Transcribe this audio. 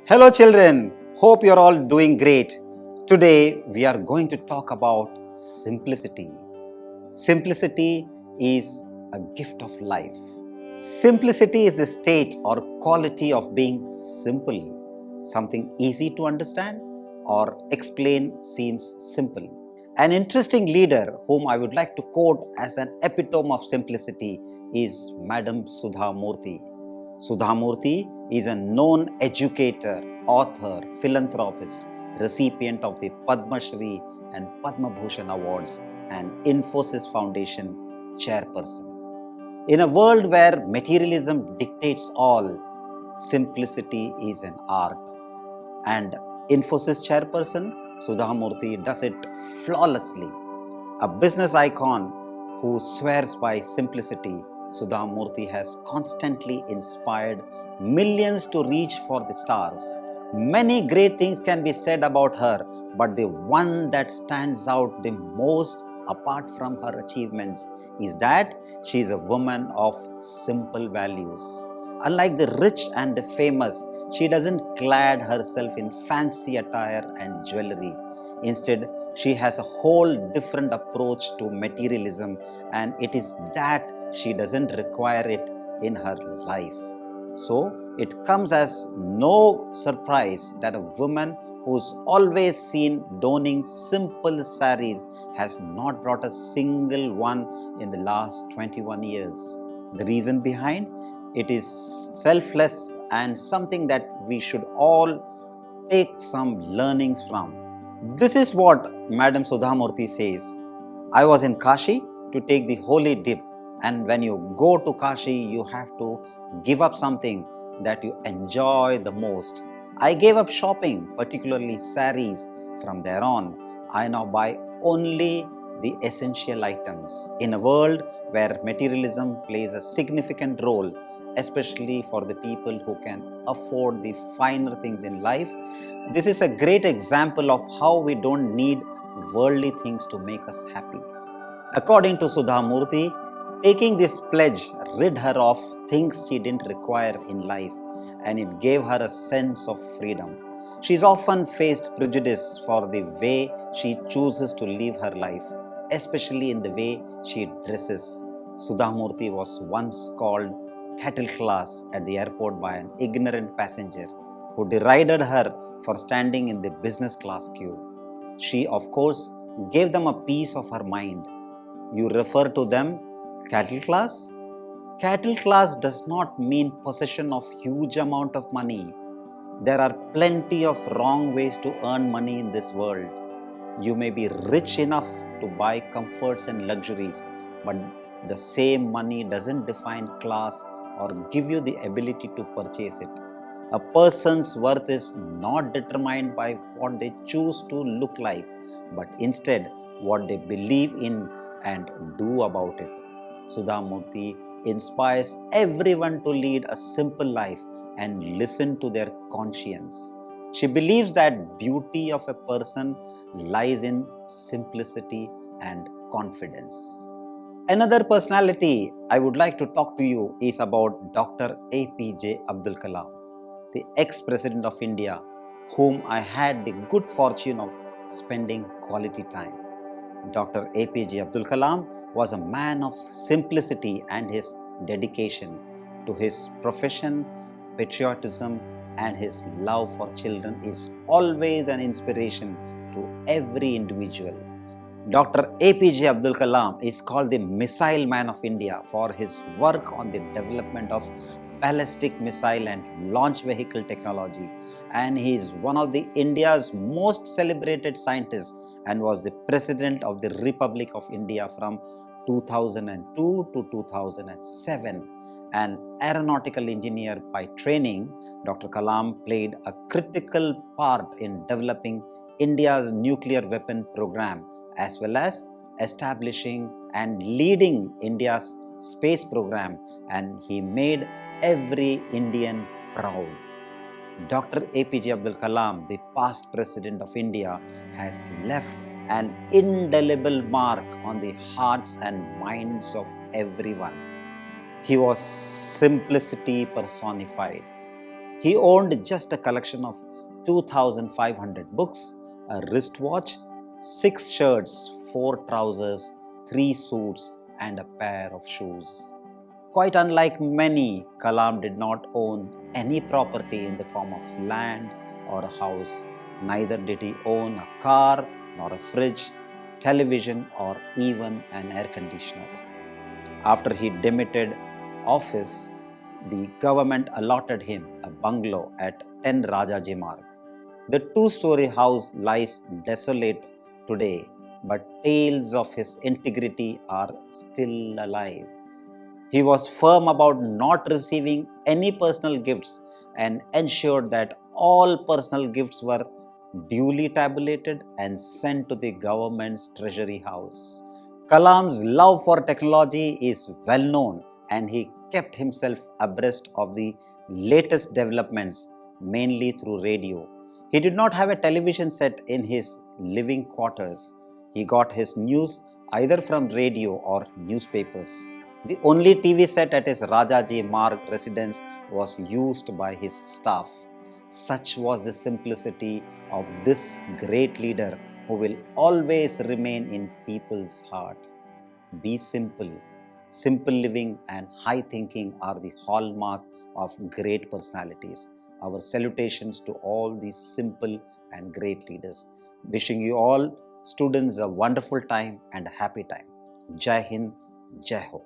Hello children, hope you're all doing great. Today we are going to talk about simplicity. Simplicity is a gift of life. Simplicity is the state or quality of being simple. Something easy to understand or explain seems simple. An interesting leader whom I would like to quote as an epitome of simplicity is Madam Sudha Murthy. Sudha Murthy is a known educator, author, philanthropist, recipient of the Padma Shri and Padma Bhushan awards and Infosys Foundation chairperson. In a world where materialism dictates all, simplicity is an art. And Infosys chairperson Sudha Murthy does it flawlessly. A business icon who swears by simplicity, Sudha Murthy has constantly inspired millions to reach for the stars. Many great things can be said about her, but the one that stands out the most apart from her achievements is that she is a woman of simple values. Unlike the rich and the famous, she doesn't clad herself in fancy attire and jewelry. Instead, she has a whole different approach to materialism, and it is that she doesn't require it in her life. So, it comes as no surprise that a woman who's always seen donning simple saris has not brought a single one in the last 21 years. The reason behind it is selfless and something that we should all take some learnings from. This is what Madam Sudha Murthy says. I was in Kashi to take the holy dip, and when you go to Kashi, you have to give up something that you enjoy the most. I gave up shopping, particularly saris. From there on, I now buy only the essential items. In a world where materialism plays a significant role, especially for the people who can afford the finer things in life, this is a great example of how we don't need worldly things to make us happy. According to Sudha Murthy, taking this pledge rid her of things she didn't require in life, and it gave her a sense of freedom. She's often faced prejudice for the way she chooses to live her life, especially in the way she dresses. Sudha Murthy was once called cattle class at the airport by an ignorant passenger who derided her for standing in the business class queue. She, of course, gave them a piece of her mind. You refer to them cattle class? Cattle class does not mean possession of huge amount of money. There are plenty of wrong ways to earn money in this world. You may be rich enough to buy comforts and luxuries, but the same money doesn't define class or give you the ability to purchase it. A person's worth is not determined by what they choose to look like, but instead what they believe in and do about it. Sudha Murthy inspires everyone to lead a simple life and listen to their conscience. She believes that beauty of a person lies in simplicity and confidence. Another personality I would like to talk to you is about Dr. APJ Abdul Kalam, the ex-president of India, whom I had the good fortune of spending quality time. Dr. APJ Abdul Kalam was a man of simplicity, and his dedication to his profession, patriotism, and his love for children is always an inspiration to every individual. Dr. APJ Abdul Kalam is called the Missile Man of India for his work on the development of ballistic missile and launch vehicle technology, and he is one of the India's most celebrated scientists and was the President of the Republic of India from 2002 to 2007. An aeronautical engineer by training, Dr. Kalam played a critical part in developing India's nuclear weapon program, as well as establishing and leading India's space program, and he made every Indian proud. Dr. APJ Abdul Kalam, the past President of India, has left an indelible mark on the hearts and minds of everyone. He was simplicity personified. He owned just a collection of 2,500 books, a wristwatch, 6 shirts, 4 trousers, 3 suits, and a pair of shoes. Quite unlike many, Kalam did not own any property in the form of land or a house. Neither did he own a car, nor a fridge, television, or even an air conditioner. After he demitted office, the government allotted him a bungalow at 10 Rajaji Marg. The two-story house lies desolate today, but tales of his integrity are still alive. He was firm about not receiving any personal gifts and ensured that all personal gifts were duly tabulated and sent to the government's treasury house. Kalam's love for technology is well known, and he kept himself abreast of the latest developments mainly through radio. He did not have a television set in his living quarters. He got his news either from radio or newspapers. The only TV set at his Rajaji Marg residence was used by his staff. Such was the simplicity of this great leader who will always remain in people's heart. Be simple. Simple living and high thinking are the hallmark of great personalities. Our salutations to all these simple and great leaders. Wishing you all students a wonderful time and a happy time. Jai Hind, Jai Ho.